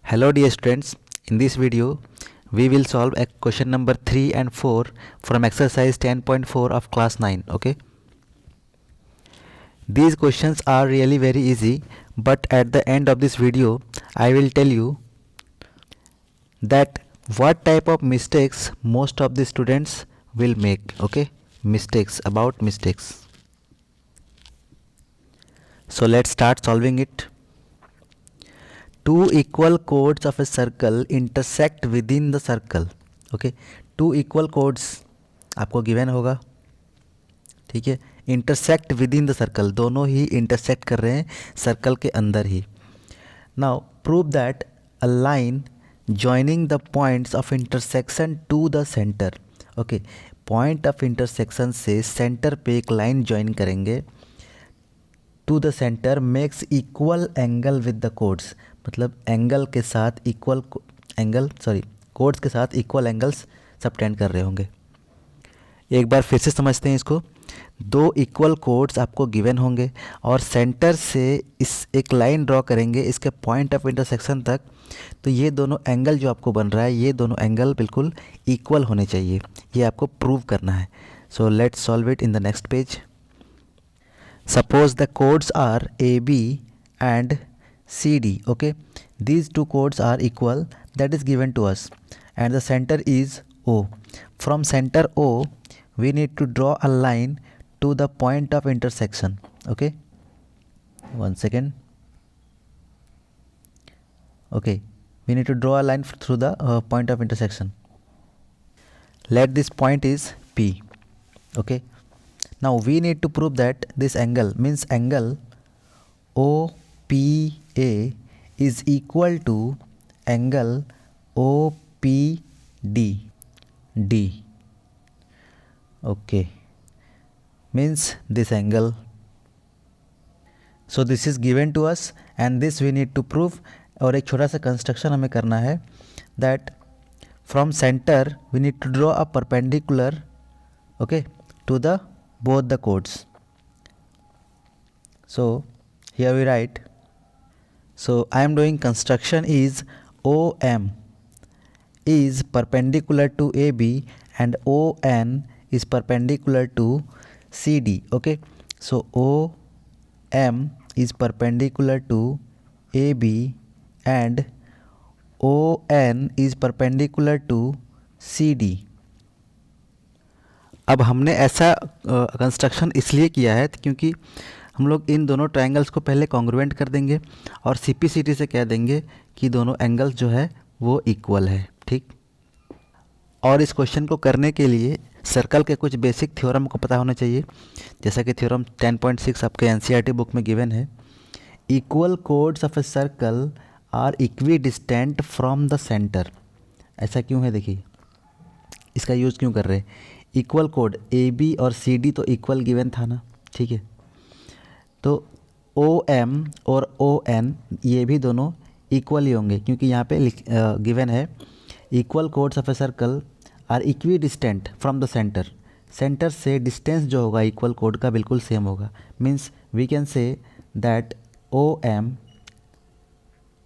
Hello dear students, in this video we will solve a question number 3 and 4 from exercise 10.4 of class 9. Okay, these questions are really very easy, but at the end of this video I will tell you that what type of mistakes most of the students will make. Okay, mistakes. So let's start solving it. Two equal chords of a circle intersect within the circle. Okay, two equal chords आपको given होगा, ठीक है. Intersect within the circle, दोनों ही intersect कर रहे हैं circle के अंदर ही. Now prove that a line joining the points of intersection to the centre. Okay, point of intersection से सेंटर पे एक लाइन ज्वाइन करेंगे to the centre makes equal angle with the chords. मतलब एंगल के साथ इक्वल कोड्स के साथ equal angles subtend कर रहे होंगे. एक बार फिर से समझते हैं इसको. दो इक्वल कोड्स आपको गिवन होंगे और सेंटर से इस एक लाइन ड्रॉ करेंगे इसके पॉइंट ऑफ इंटरसेक्शन तक. तो ये दोनों एंगल जो आपको बन रहा है, ये दोनों एंगल बिल्कुल इक्वल होने चाहिए. ये आपको प्रूव करना है. So let's solve it in the next page. Suppose the codes are AB and CD. Okay, these two codes are equal, that is given to us, and the center is O. From center O we need to draw a line to the point of intersection. Okay, one second. Okay, we need to draw a line through the point of intersection. Let this point is P. Okay, now we need to prove that this angle means angle OPA is equal to angle OPD. Okay, means this angle. So this is given to us and this we need to prove. और एक छोटा सा construction हमें करना है that from center we need to draw a perpendicular, okay, to the both the codes. So here we write, so I am doing construction is OM is perpendicular to AB and ON is perpendicular to CD. Okay, so OM is perpendicular to AB and ON is perpendicular to CD. अब हमने ऐसा construction इसलिए किया है क्योंकि हम लोग इन दोनों ट्रायंगल्स को पहले कॉन्ग्रुएंट कर देंगे और CPCT से कह देंगे कि दोनों एंगल्स जो है वो इक्वल है. ठीक. और इस क्वेश्चन को करने के लिए सर्कल के कुछ बेसिक थ्योरम को पता होना चाहिए, जैसा कि थ्योरम 10.6 आपके NCERT बुक में गिवन है. Equal chords of a circle are equidistant from the centre. ऐसा क्यों है, देखिए इसका यूज़ क्यों कर रहे हैं. इक्वल कोड AB और CD तो इक्वल गिवन था ना, ठीक है. तो OM और ON ये भी दोनों इक्वल ही होंगे क्योंकि यहाँ पे गिवन है equal chords of a circle are equidistant from the centre. Centre से डिस्टेंस जो होगा इक्वल कोड का बिल्कुल सेम होगा. Means we can say that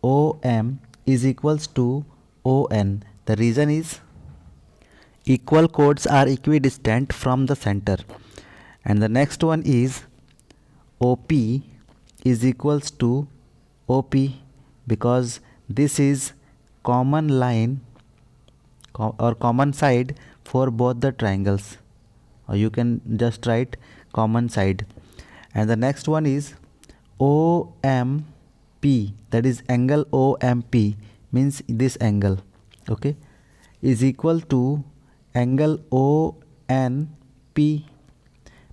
OM is equals to ON. The reason is equal codes are equidistant from the center. And the next one is OP is equals to OP because this is common line or common side for both the triangles, or you can just write common side. And the next one is OMP, that is angle OMP means this angle, okay, is equal to angle ONP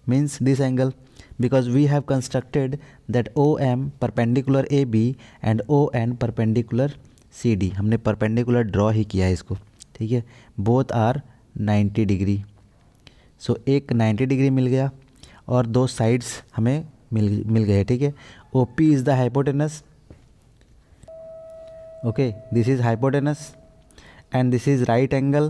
means this angle, because we have constructed that OM perpendicular AB and ON perpendicular CD. हमने perpendicular draw ही किया है इसको, ठीक है. both are 90 degree. सो एक 90 degree मिल गया और दो साइड्स हमें मिल गए, ठीक है. OP is the hypotenuse. Okay, this is hypotenuse and this is right angle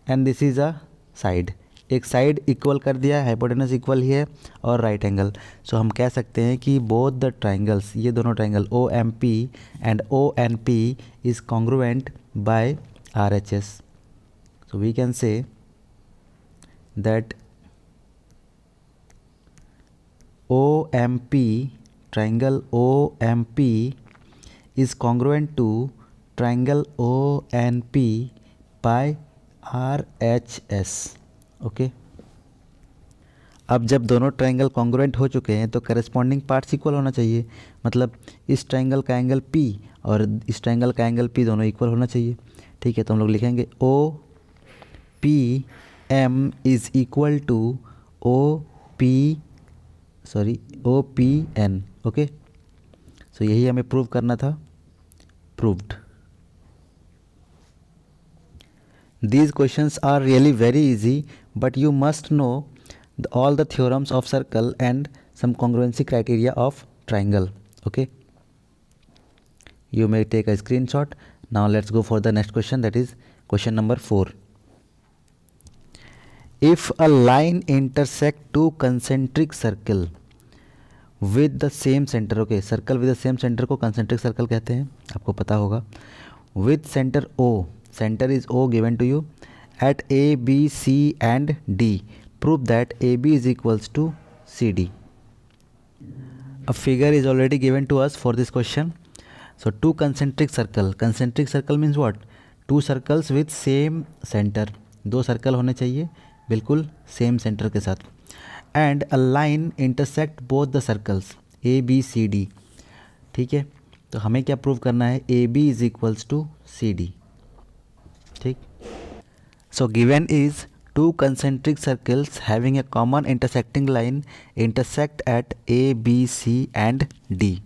and this is a side. एक साइड इक्वल कर दिया, हाइपोटेनस इक्वल ही है और राइट एंगल। सो हम कह सकते हैं कि बोथ द ट्राइंगल्स, ये दोनों triangle O M P and O N P is congruent by R H S. So we can say that O M P, triangle OMP is congruent to triangle ONP by RHS। Okay, अब जब दोनों triangle congruent हो चुके हैं तो corresponding parts equal होना चाहिए। मतलब इस ट्राइंगल का एंगल P और इस ट्राइंगल का एंगल P दोनों इक्वल होना चाहिए। ठीक है, तो हम लोग लिखेंगे OPM is equal to OPN। Okay, so यही हमें प्रूव करना था, proved. These questions are really very easy, but you must know all the theorems of circle and some congruency criteria of triangle. Okay, you may take a screenshot. Now let's go for the next question, that is question number 4. If a line intersect two concentric circle with the same center, okay, circle with the same center को concentric circle कहते हैं, आपको पता होगा, with center O, center is O given to you at A, B, C and D, prove that AB is equals to CD. A figure is already given to us for this question. So two concentric circle means what? Two circles with same center, दो circle होने चाहिए बिल्कुल same centre के साथ। And a line intersect both the circles ABCD। ठीक है, तो हमें क्या प्रूव करना है? AB is equals to CD। ठीक, so given is two concentric circles having a common intersecting line intersect at ABC and D।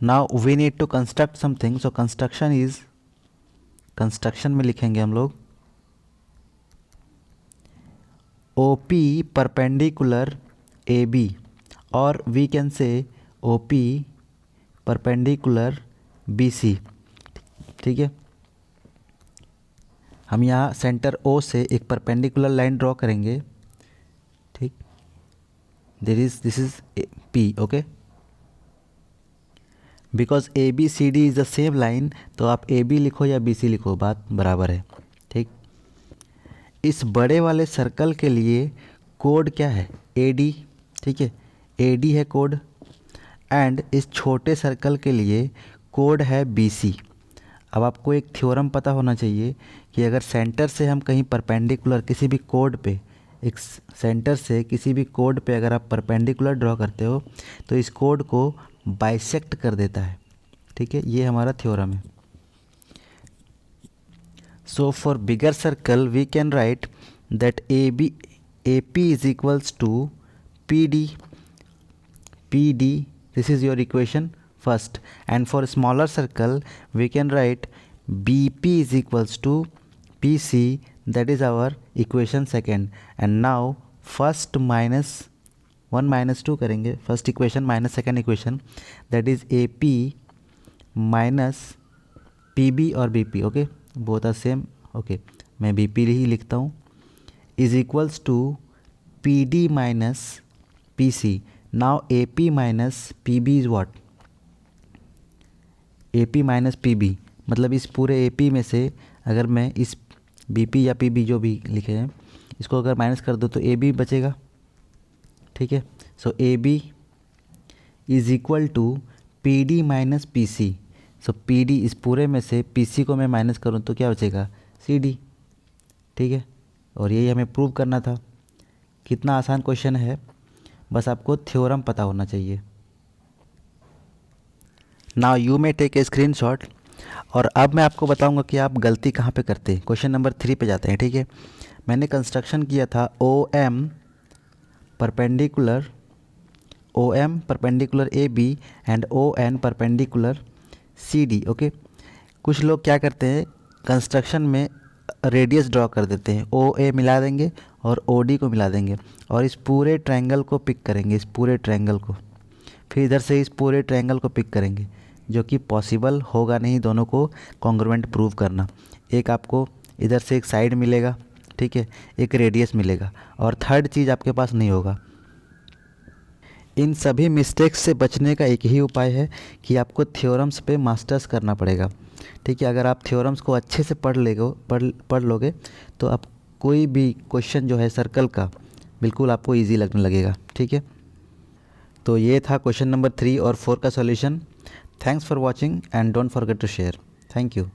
Now we need to construct something. So construction में लिखेंगे हम लोग OP परपेंडिकुलर AB, और we can say OP perpendicular BC। ठीक है, हम यहाँ centre O से एक परपेंडिकुलर लाइन ड्रॉ करेंगे। ठीक, this is P। Okay, because ABCD is the same line, तो आप AB लिखो या BC लिखो, बात बराबर है। ठीक, इस बड़े वाले सर्कल के लिए कोड क्या है? AD। ठीक है, AD है कोड। एंड इस छोटे सर्कल के लिए कोड है BC। अब आपको एक थ्योरम पता होना चाहिए कि अगर सेंटर से हम कहीं परपेंडिकुलर किसी भी कोड पे, एक सेंटर से किसी भी कोड पे अगर आप परपेंडिकुलर ड्रॉ करते हो तो इस कोड को बाइसेक्ट कर देता है। ठीक है, ये हमारा थ्योरम है। So for bigger circle we can write that AP is equals to PD, this is your equation first, and for smaller circle we can write BP is equals to PC, that is our equation second। and now first minus 1 minus 2 करेंगे, first equation minus second equation, that is AP minus PB और BP। Okay, both are same. Okay, मैं BP ही लिखता हूँ, is equals to PD minus PC। Now AP minus PB is what? AP minus PB, मतलब इस पूरे AP में से अगर मैं इस BP या PB जो भी लिखे हैं इसको अगर माइनस कर दो तो AB बचेगा। ठीक है, so AB is equal to PD minus PC। So PD इस पूरे में से PC को मैं माइनस करूँ तो क्या बचेगा? CD। ठीक है, और यही हमें प्रूव करना था। कितना आसान क्वेश्चन है, बस आपको थ्योरम पता होना चाहिए। Now you may take a screenshot, और अब मैं आपको बताऊंगा कि आप गलती कहाँ पे करते हैं। क्वेश्चन नंबर 3 पे जाते हैं। ठीक है, मैंने कंस्ट्रक्शन किया था OM perpendicular AB and ON perpendicular CD। Okay, कुछ लोग क्या करते हैं कंस्ट्रक्शन में रेडियस ड्रॉ कर देते हैं, OA मिला देंगे और OD को मिला देंगे और इस पूरे ट्रायंगल को पिक करेंगे, इस पूरे ट्रायंगल को, फिर इधर से इस पूरे ट्रायंगल को पिक करेंगे, जो कि पॉसिबल होगा नहीं दोनों को कॉन्ग्रुएंट प्रूव करना। एक आपको इधर से एक साइड मिलेगा ठीक है, एक रेडियस मिलेगा, और थर्ड चीज़ आपके पास नहीं होगा। इन सभी मिस्टेक्स से बचने का एक ही उपाय है कि आपको थ्योरम्स पे मास्टर्स करना पड़ेगा। ठीक है, अगर आप थ्योरम्स को अच्छे से पढ़ लोगे तो आप कोई भी क्वेश्चन जो है सर्कल का बिल्कुल आपको इजी लगने लगेगा। ठीक है, तो ये था क्वेश्चन नंबर 3 और 4 का solution. Thanks for watching and don't forget to share. Thank you.